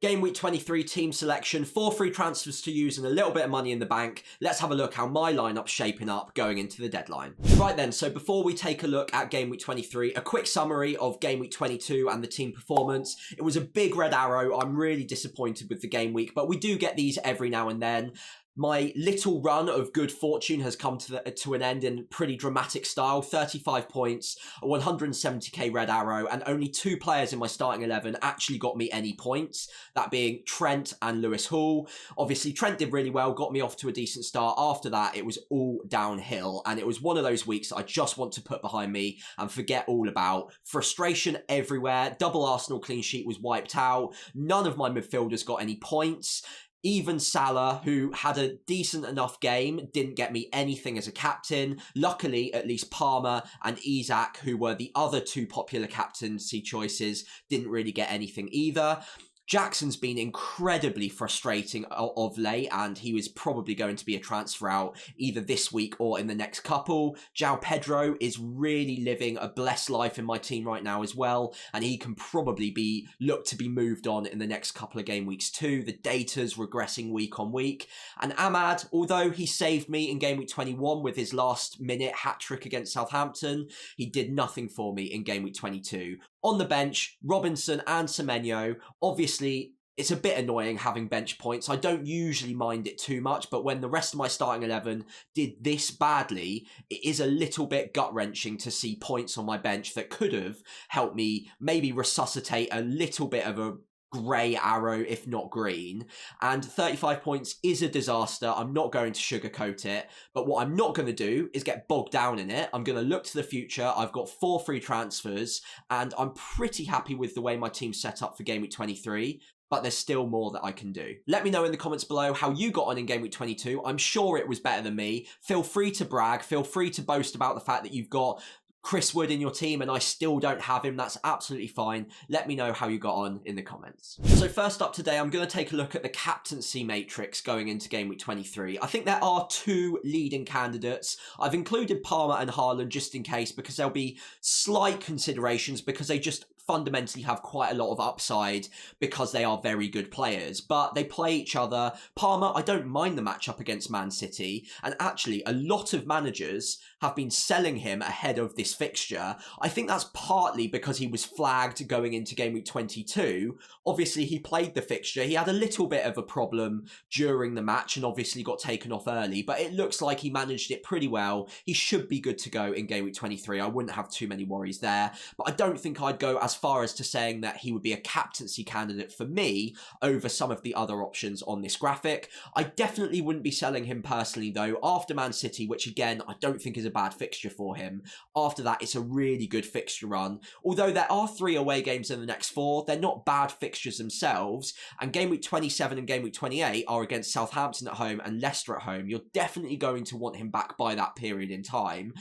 Game week 23 team selection, 4 free transfers to use and a little bit of money in the bank. Let's have a look how my lineup's shaping up going into the deadline. Right then, so before we take a look at game week 23, a quick summary of game week 22 and the team performance. It was a big red arrow. I'm really disappointed with the game week, but we do get these every now and then. My little run of good fortune has come to an end in pretty dramatic style. 35 points, a 170k red arrow, and only 2 players in my starting 11 actually got me any points, that being Trent and Lewis Hall. Obviously, Trent did really well, got me off to a decent start. After that, it was all downhill, and it was one of those weeks that I just want to put behind me and forget all about. Frustration everywhere. Double Arsenal clean sheet was wiped out. None of my midfielders got any points. Even Salah, who had a decent enough game, didn't get me anything as a captain. Luckily, at least Palmer and Isak, who were the other 2 popular captaincy choices, didn't really get anything either. Jackson's been incredibly frustrating of late, and he was probably going to be a transfer out either this week or in the next couple. João Pedro is really living a blessed life in my team right now as well, and he can probably be looked to be moved on in the next couple of game weeks too. The data's regressing week on week. And Ahmad, although he saved me in game week 21 with his last minute hat-trick against Southampton, he did nothing for me in game week 22. On the bench, Robinson and Semenyo. Obviously, it's a bit annoying having bench points. I don't usually mind it too much, but when the rest of my starting 11 did this badly, it is a little bit gut-wrenching to see points on my bench that could have helped me maybe resuscitate a little bit of a grey arrow, if not green. And 35 points is a disaster. I'm not going to sugarcoat it, but what I'm not going to do is get bogged down in it. I'm going to look to the future. I've got 4 free transfers, and I'm pretty happy with the way my team's set up for game week 23. But there's still more that I can do. Let me know in the comments below how you got on in game week 22. I'm sure it was better than me. Feel free to brag. Feel free to boast about the fact that you've got Chris Wood in your team and I still don't have him. That's absolutely fine. Let me know how you got on in the comments. So first up today, I'm going to take a look at the Captaincy Matrix going into game week 23. I think there are 2 leading candidates. I've included Palmer and Haaland just in case, because there'll be slight considerations because they just fundamentally have quite a lot of upside because they are very good players, but they play each other. Palmer, I don't mind the matchup against Man City, and actually a lot of managers have been selling him ahead of this fixture. I think that's partly because he was flagged going into game week 22. Obviously, he played the fixture. He had a little bit of a problem during the match and obviously got taken off early, but it looks like he managed it pretty well. He should be good to go in game week 23. I wouldn't have too many worries there, but I don't think I'd go as far as to saying that he would be a captaincy candidate for me over some of the other options on this graphic. I definitely wouldn't be selling him personally though after Man City, which again, I don't think is a bad fixture for him. After that, it's a really good fixture run. Although there are 3 away games in the next 4, they're not bad fixtures themselves, and game week 27 and game week 28 are against Southampton at home and Leicester at home. You're definitely going to want him back by that period in time.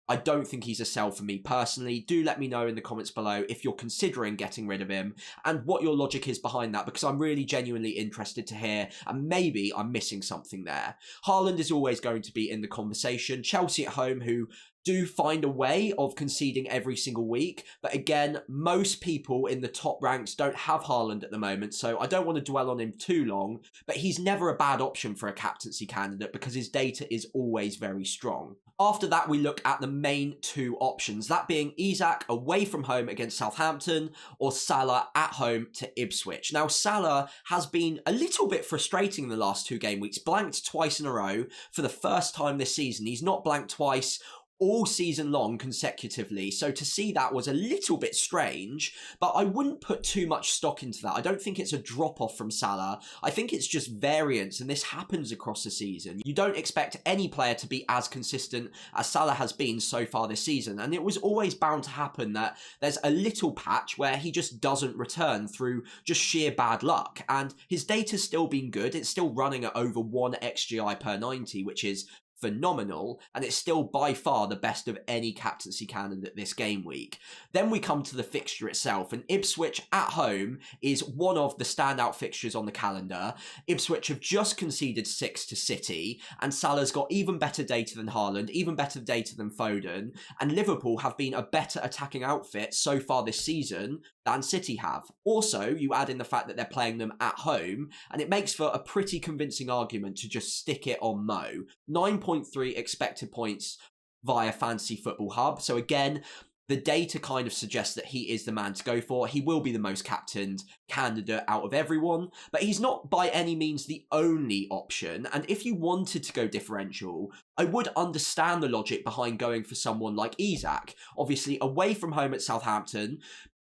I don't think he's a sell for me personally. Do let me know in the comments below if you're considering getting rid of him and what your logic is behind that, because I'm really genuinely interested to hear, and maybe I'm missing something there. Haaland is always going to be in the conversation. Chelsea at home, who do find a way of conceding every single week, but again, most people in the top ranks don't have Haaland at the moment, so I don't want to dwell on him too long, but he's never a bad option for a captaincy candidate because his data is always very strong. After that, we look at the main 2 options, that being Isak away from home against Southampton or Salah at home to Ipswich. Now, Salah has been a little bit frustrating in the last 2 game weeks, blanked twice in a row for the first time this season. He's not blanked twice all season long consecutively, so to see that was a little bit strange, but I wouldn't put too much stock into that. I don't think it's a drop-off from Salah. I think it's just variance, and this happens across the season. You don't expect any player to be as consistent as Salah has been so far this season, and it was always bound to happen that there's a little patch where he just doesn't return through just sheer bad luck, and his data's still been good. It's still running at over 1 XGI per 90, which is phenomenal, and it's still by far the best of any captaincy candidate this game week. Then we come to the fixture itself, and Ipswich at home is one of the standout fixtures on the calendar. Ipswich have just conceded 6 to City, and Salah's got even better data than Haaland, even better data than Foden, and Liverpool have been a better attacking outfit so far this season than City have. Also, you add in the fact that they're playing them at home, and it makes for a pretty convincing argument to just stick it on Mo. 9.3 expected points via Fantasy Football Hub. So again, the data kind of suggests that he is the man to go for. He will be the most captained candidate out of everyone, but he's not by any means the only option. And if you wanted to go differential, I would understand the logic behind going for someone like Isak. Obviously, away from home at Southampton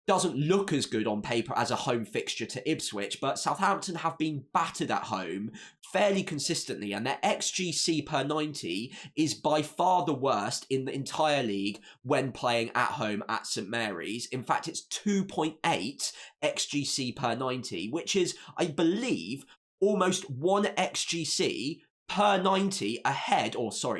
doesn't look as good on paper as a home fixture to Ipswich, but Southampton have been battered at home fairly consistently, and their XGC per 90 is by far the worst in the entire league when playing at home at St Mary's. In fact, it's 2.8 XGC per 90, which is, I believe, almost 1 XGC per 90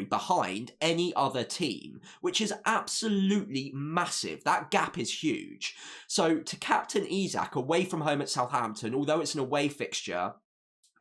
behind any other team, which is absolutely massive. That gap is huge. So to captain Isak away from home at Southampton, although it's an away fixture,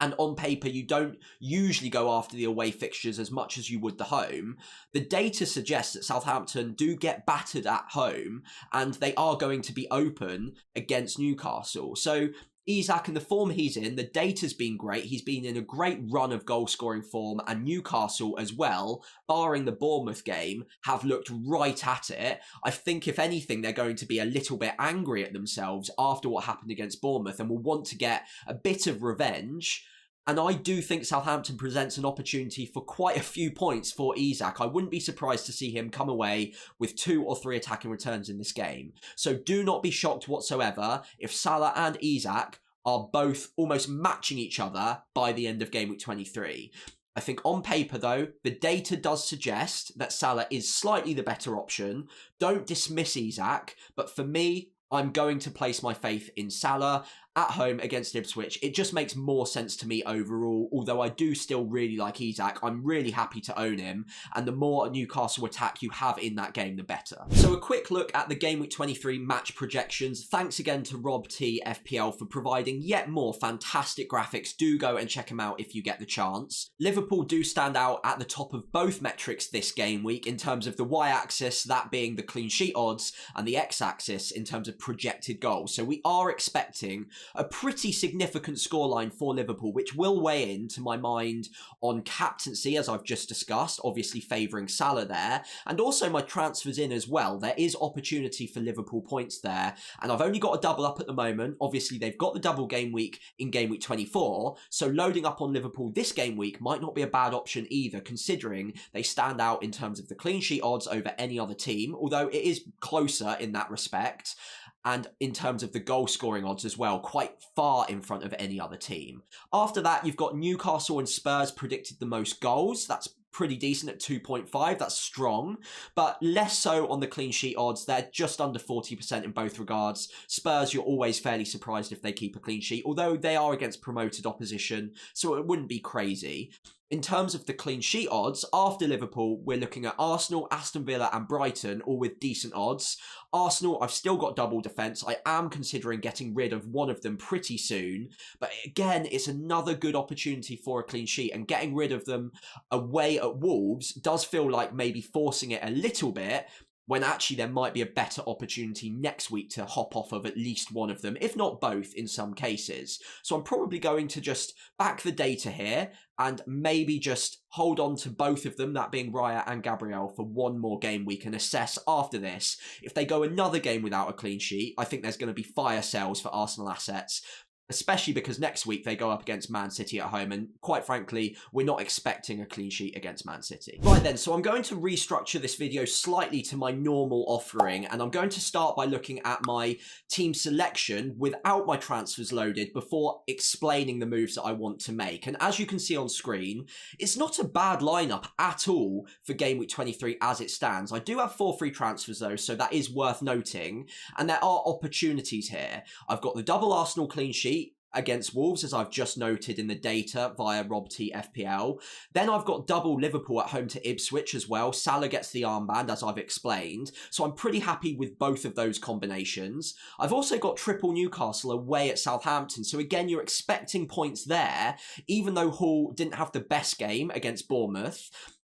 and on paper you don't usually go after the away fixtures as much as you would the home, the data suggests that Southampton do get battered at home, and they are going to be open against Newcastle. So Isak, in the form he's in, the data's been great. He's been in a great run of goal-scoring form, and Newcastle as well, barring the Bournemouth game, have looked right at it. I think, if anything, they're going to be a little bit angry at themselves after what happened against Bournemouth and will want to get a bit of revenge. And I do think Southampton presents an opportunity for quite a few points for Isak. I wouldn't be surprised to see him come away with 2 or 3 attacking returns in this game. So do not be shocked whatsoever if Salah and Isak are both almost matching each other by the end of game week 23. I think on paper, though, the data does suggest that Salah is slightly the better option. Don't dismiss Isak, but for me, I'm going to place my faith in Salah at home against Ipswich. It just makes more sense to me overall, although I do still really like Isak. I'm really happy to own him, and the more Newcastle attack you have in that game, the better. So a quick look at the Game Week 23 match projections. Thanks again to Rob T FPL for providing yet more fantastic graphics. Do go and check him out if you get the chance. Liverpool do stand out at the top of both metrics this game week in terms of the y-axis, that being the clean sheet odds, and the x-axis in terms of projected goals. So we are expecting a pretty significant scoreline for Liverpool, which will weigh in, to my mind, on captaincy, as I've just discussed, obviously favouring Salah there, and also my transfers in as well. There is opportunity for Liverpool points there, and I've only got a double up at the moment. Obviously, they've got the double game week in game week 24, so loading up on Liverpool this game week might not be a bad option either, considering they stand out in terms of the clean sheet odds over any other team, although it is closer in that respect. And in terms of the goal scoring odds as well, quite far in front of any other team. After that, you've got Newcastle and Spurs predicted the most goals. That's pretty decent at 2.5. That's strong, but less so on the clean sheet odds. They're just under 40% in both regards. Spurs, you're always fairly surprised if they keep a clean sheet, although they are against promoted opposition, so it wouldn't be crazy. In terms of the clean sheet odds, after Liverpool, we're looking at Arsenal, Aston Villa and Brighton, all with decent odds. Arsenal, I've still got double defence. I am considering getting rid of one of them pretty soon. But again, it's another good opportunity for a clean sheet, and getting rid of them away at Wolves does feel like maybe forcing it a little bit, when actually there might be a better opportunity next week to hop off of at least one of them, if not both in some cases. So I'm probably going to just back the data here and maybe just hold on to both of them, that being Raya and Gabriel, for one more game week and assess after this. If they go another game without a clean sheet, I think there's going to be fire sales for Arsenal assets, especially because next week they go up against Man City at home, and quite frankly, we're not expecting a clean sheet against Man City. Right then, so I'm going to restructure this video slightly to my normal offering, and I'm going to start by looking at my team selection without my transfers loaded before explaining the moves that I want to make. And as you can see on screen, it's not a bad lineup at all for Game Week 23 as it stands. I do have 4 free transfers though, so that is worth noting, and there are opportunities here. I've got the double Arsenal clean sheet, against Wolves, as I've just noted in the data via Rob T FPL. Then I've got double Liverpool at home to Ipswich as well. Salah gets the armband, as I've explained. So I'm pretty happy with both of those combinations. I've also got triple Newcastle away at Southampton. So again, you're expecting points there, even though Hull didn't have the best game against Bournemouth.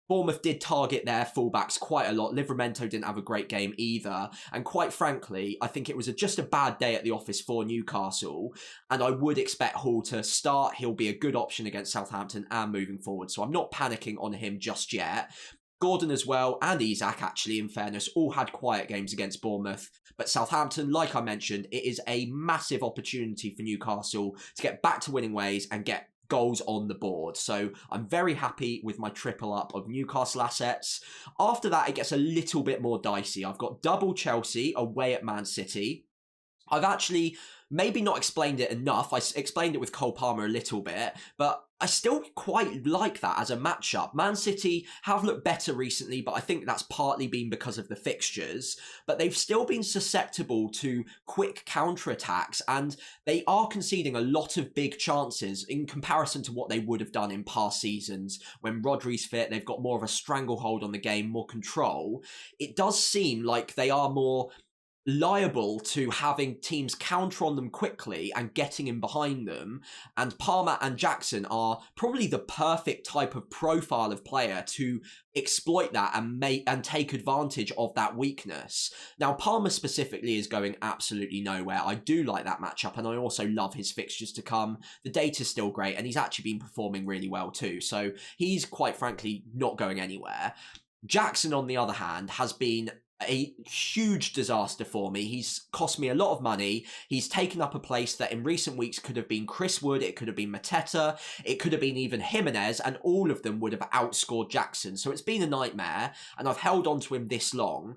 Bournemouth did target their fullbacks quite a lot. Livramento didn't have a great game either. And quite frankly, I think it was just a bad day at the office for Newcastle. And I would expect Hall to start. He'll be a good option against Southampton and moving forward. So I'm not panicking on him just yet. Gordon as well, and Isak actually, in fairness, all had quiet games against Bournemouth. But Southampton, like I mentioned, it is a massive opportunity for Newcastle to get back to winning ways and get goals on the board. So I'm very happy with my triple up of Newcastle assets. After that, it gets a little bit more dicey. I've got double Chelsea away at Man City. I've actually maybe not explained it enough. I explained it with Cole Palmer a little bit, but I still quite like that as a matchup. Man City have looked better recently, but I think that's partly been because of the fixtures. But they've still been susceptible to quick counter-attacks, and they are conceding a lot of big chances in comparison to what they would have done in past seasons. When Rodri's fit, they've got more of a stranglehold on the game, more control. It does seem like they are more liable to having teams counter on them quickly and getting in behind them, and Palmer and Jackson are probably the perfect type of profile of player to exploit that and take advantage of that weakness. Now, Palmer specifically is going absolutely nowhere. I do like that matchup, and I also love his fixtures to come. The data's still great, and he's actually been performing really well too, so he's quite frankly not going anywhere. Jackson, on the other hand, has been a huge disaster for me. He's cost me a lot of money. He's taken up a place that in recent weeks could have been Chris Wood, it could have been Mateta, it could have been even Jimenez, and all of them would have outscored Jackson. So it's been a nightmare, and I've held on to him this long.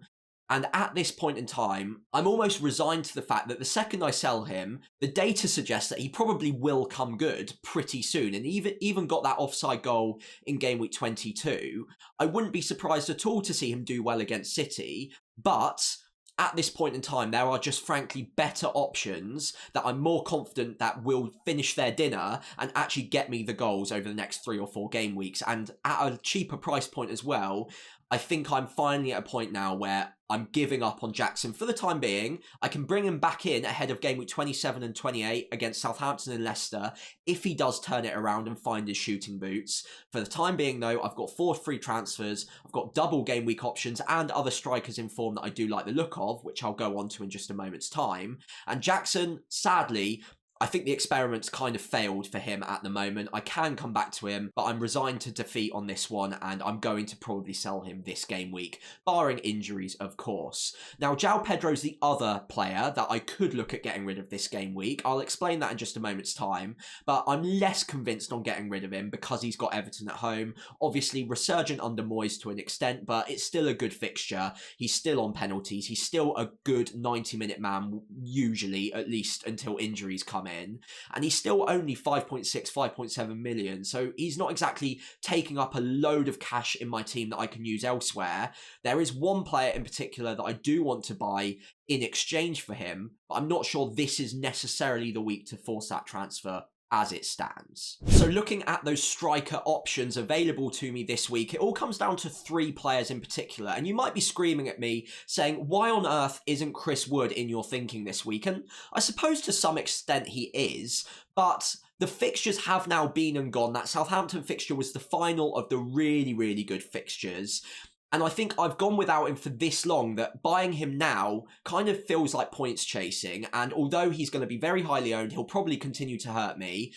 And at this point in time, I'm almost resigned to the fact that the second I sell him, the data suggests that he probably will come good pretty soon. And even got that offside goal in game week 22. I wouldn't be surprised at all to see him do well against City. But at this point in time, there are just frankly better options that I'm more confident that will finish their dinner and actually get me the goals over the next 3 or 4 game weeks. And at a cheaper price point as well, I think I'm finally at a point now where I'm giving up on Jackson for the time being. I can bring him back in ahead of game week 27 and 28 against Southampton and Leicester if he does turn it around and find his shooting boots. For the time being, though, I've got 4 free transfers, I've got double game week options and other strikers in form that I do like the look of, which I'll go on to in just a moment's time. And Jackson, sadly, I think the experiment's kind of failed for him at the moment. I can come back to him, but I'm resigned to defeat on this one, and I'm going to probably sell him this game week, barring injuries, of course. Now, João Pedro's the other player that I could look at getting rid of this game week. I'll explain that in just a moment's time, but I'm less convinced on getting rid of him because he's got Everton at home. Obviously, resurgent under Moyes to an extent, but it's still a good fixture. He's still on penalties. He's still a good 90-minute man, usually, at least until injuries come in, and he's still only 5.6, 5.7 million, so he's not exactly taking up a load of cash in my team that I can use elsewhere. There is one player in particular that I do want to buy in exchange for him, but I'm not sure this is necessarily the week to force that transfer as it stands. So looking at those striker options available to me this week, it all comes down to 3 players in particular, and you might be screaming at me saying, why on earth isn't Chris Wood in your thinking this week? And I suppose to some extent he is, but the fixtures have now been and gone. That Southampton fixture was the final of the really, really good fixtures. And I think I've gone without him for this long that buying him now kind of feels like points chasing. And although he's going to be very highly owned, he'll probably continue to hurt me.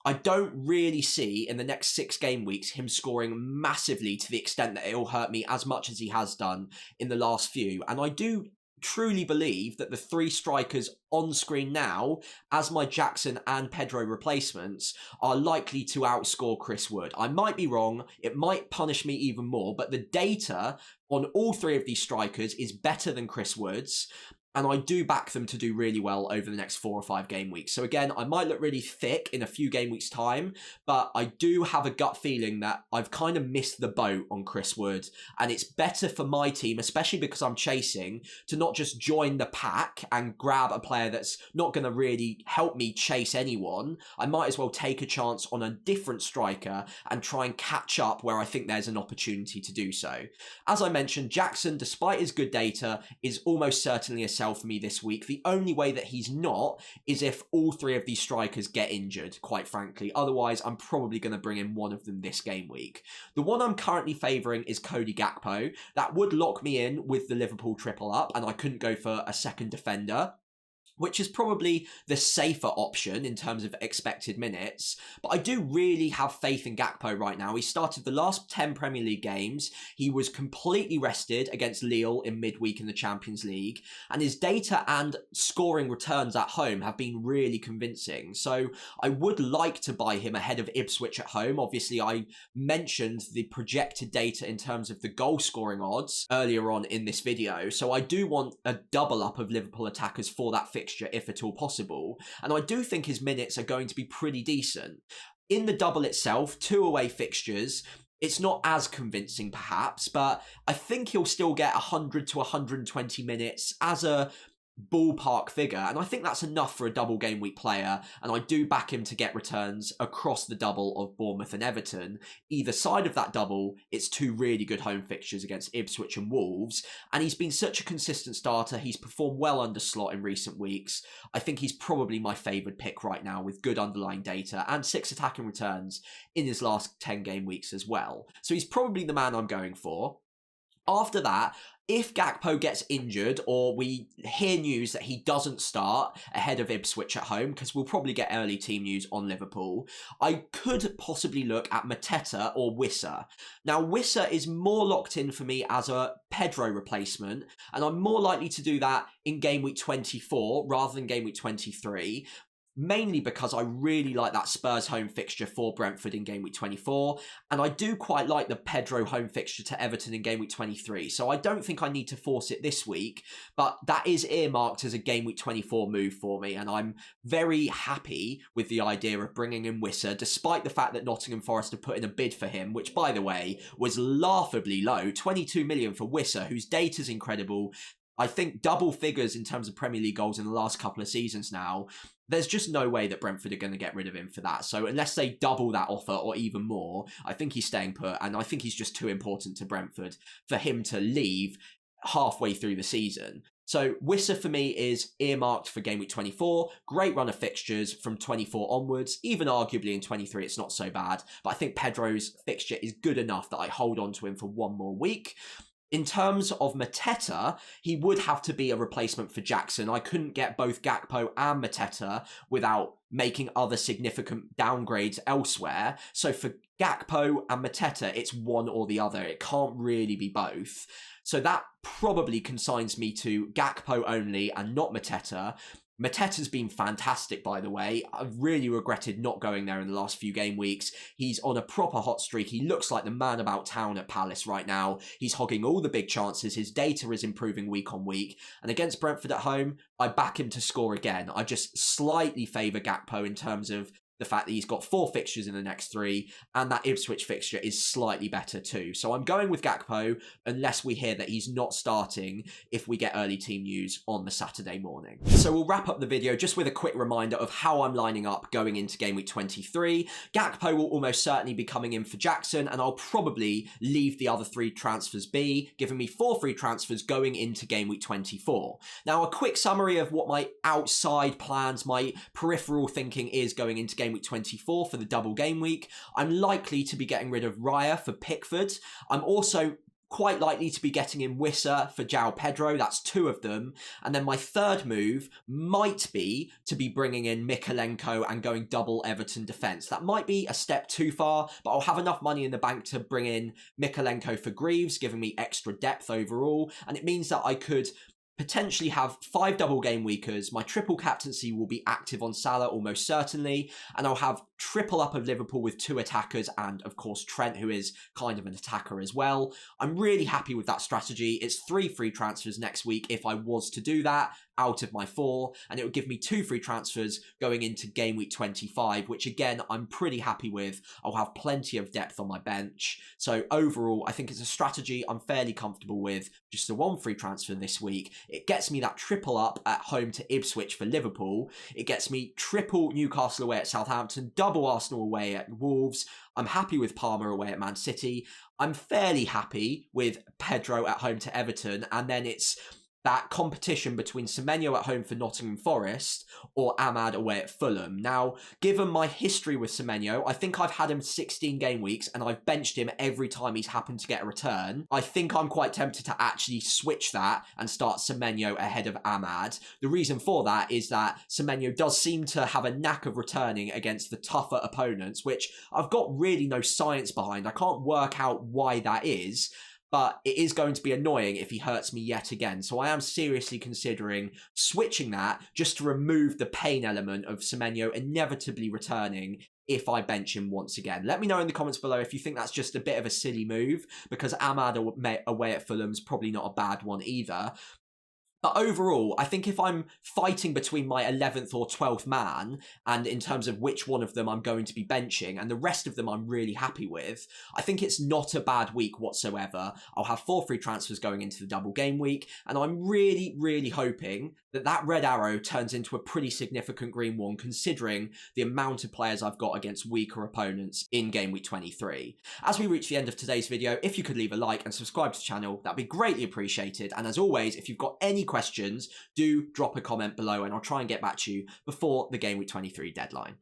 I don't really see in the next 6 game weeks him scoring massively to the extent that it'll hurt me as much as he has done in the last few. And I do truly believe that the 3 strikers on screen now as my Jackson and Pedro replacements are likely to outscore Chris Wood. I might be wrong, it might punish me even more, but the data on all 3 of these strikers is better than Chris Wood's. and I do back them to do really well over the next 4 or 5 game weeks. So again, I might look really thick in a few game weeks time, but I do have a gut feeling that I've kind of missed the boat on Chris Wood, and it's better for my team, especially because I'm chasing, to not just join the pack and grab a player that's not going to really help me chase anyone. I might as well take a chance on a different striker and try and catch up where I think there's an opportunity to do so. As I mentioned, Jackson, despite his good data, is almost certainly a sell for me this week. The only way that he's not is if all 3 of these strikers get injured, quite frankly. Otherwise, I'm probably going to bring in one of them this game week. The one I'm currently favouring is Cody Gakpo. That would lock me in with the Liverpool triple up, and I couldn't go for a second defender, which is probably the safer option in terms of expected minutes. But I do really have faith in Gakpo right now. He started the last 10 Premier League games. He was completely rested against Lille in midweek in the Champions League. And his data and scoring returns at home have been really convincing. So I would like to buy him ahead of Ipswich at home. Obviously, I mentioned the projected data in terms of the goal scoring odds earlier on in this video. So I do want a double up of Liverpool attackers for that fixture, if at all possible, and I do think his minutes are going to be pretty decent. In the double itself, 2 away fixtures, it's not as convincing perhaps, but I think he'll still get 100 to 120 minutes as a ballpark figure, and I think that's enough for a double game week player, and I do back him to get returns across the double of Bournemouth and Everton. Either side of that double, it's 2 really good home fixtures against Ipswich and Wolves, and he's been such a consistent starter. He's performed well under slot in recent weeks. I think he's probably my favoured pick right now with good underlying data and 6 attacking returns in his last 10 game weeks as well. So he's probably the man I'm going for. After that, if Gakpo gets injured or we hear news that he doesn't start ahead of Ipswich at home, because we'll probably get early team news on Liverpool, I could possibly look at Mateta or Wissa. Now, Wissa is more locked in for me as a Pedro replacement, and I'm more likely to do that in game week 24 rather than game week 23. Mainly because I really like that Spurs home fixture for Brentford in game week 24, and I do quite like the Pedro home fixture to Everton in game week 23, so I don't think I need to force it this week, but that is earmarked as a game week 24 move for me, and I'm very happy with the idea of bringing in Wissa, despite the fact that Nottingham Forest have put in a bid for him, which, by the way, was laughably low, 22 million for Wissa, whose data's incredible. I think double figures in terms of Premier League goals in the last couple of seasons now. There's just no way that Brentford are going to get rid of him for that. So unless they double that offer or even more, I think he's staying put, and I think he's just too important to Brentford for him to leave halfway through the season. So Wissa for me is earmarked for game week 24. Great run of fixtures from 24 onwards. Even arguably in 23 it's not so bad. But I think Pedro's fixture is good enough that I hold on to him for one more week. In terms of Mateta, he would have to be a replacement for Jackson. I couldn't get both Gakpo and Mateta without making other significant downgrades elsewhere. So for Gakpo and Mateta, it's one or the other. It can't really be both. So that probably consigns me to Gakpo only and not Mateta. Mateta's been fantastic, by the way. I've really regretted not going there in the last few game weeks. He's on a proper hot streak. He looks like the man about town at Palace right now. He's hogging all the big chances. His data is improving week on week. And against Brentford at home, I back him to score again. I just slightly favour Gakpo in terms of the fact that he's got 4 fixtures in the next 3, and that Ipswich fixture is slightly better too. So I'm going with Gakpo, unless we hear that he's not starting if we get early team news on the Saturday morning. So we'll wrap up the video just with a quick reminder of how I'm lining up going into game week 23. Gakpo will almost certainly be coming in for Jackson, and I'll probably leave the other 3 transfers be, giving me 4 free transfers going into game week 24. Now, a quick summary of what my outside plans, my peripheral thinking is going into game week 24 for the double game week. I'm likely to be getting rid of Raya for Pickford. I'm also quite likely to be getting in Wissa for João Pedro. That's 2 of them. And then my third move might be to be bringing in Mykolenko and going double Everton defence. That might be a step too far, but I'll have enough money in the bank to bring in Mykolenko for Greaves, giving me extra depth overall. And it means that I could potentially have 5 double game weekers. My triple captaincy will be active on Salah almost certainly, and I'll have triple up of Liverpool with 2 attackers and of course Trent, who is kind of an attacker as well. I'm really happy with that strategy. It's 3 free transfers next week if I was to do that, out of my 4, and it would give me 2 free transfers going into game week 25, which again, I'm pretty happy with. I'll have plenty of depth on my bench. So overall, I think it's a strategy I'm fairly comfortable with. Just the 1 free transfer this week. It gets me that triple up at home to Ipswich for Liverpool. It gets me triple Newcastle away at Southampton, double Arsenal away at Wolves. I'm happy with Palmer away at Man City. I'm fairly happy with Pedro at home to Everton, and then it's that competition between Semenyo at home for Nottingham Forest or Ahmad away at Fulham. Now, given my history with Semenyo, I think I've had him 16 game weeks and I've benched him every time he's happened to get a return. I think I'm quite tempted to actually switch that and start Semenyo ahead of Ahmad. The reason for that is that Semenyo does seem to have a knack of returning against the tougher opponents, which I've got really no science behind. I can't work out why that is, but it is going to be annoying if he hurts me yet again. So I am seriously considering switching that just to remove the pain element of Semenyo inevitably returning if I bench him once again. Let me know in the comments below if you think that's just a bit of a silly move, because Ahmad away at Fulham's probably not a bad one either. But overall, I think if I'm fighting between my 11th or 12th man, and in terms of which one of them I'm going to be benching, and the rest of them I'm really happy with, I think it's not a bad week whatsoever. I'll have 4 free transfers going into the double game week, and I'm really, really hoping that that red arrow turns into a pretty significant green one, considering the amount of players I've got against weaker opponents in game week 23. As we reach the end of today's video, if you could leave a like and subscribe to the channel, that'd be greatly appreciated. And as always, if you've got any questions, do drop a comment below and I'll try and get back to you before the game week 23 deadline.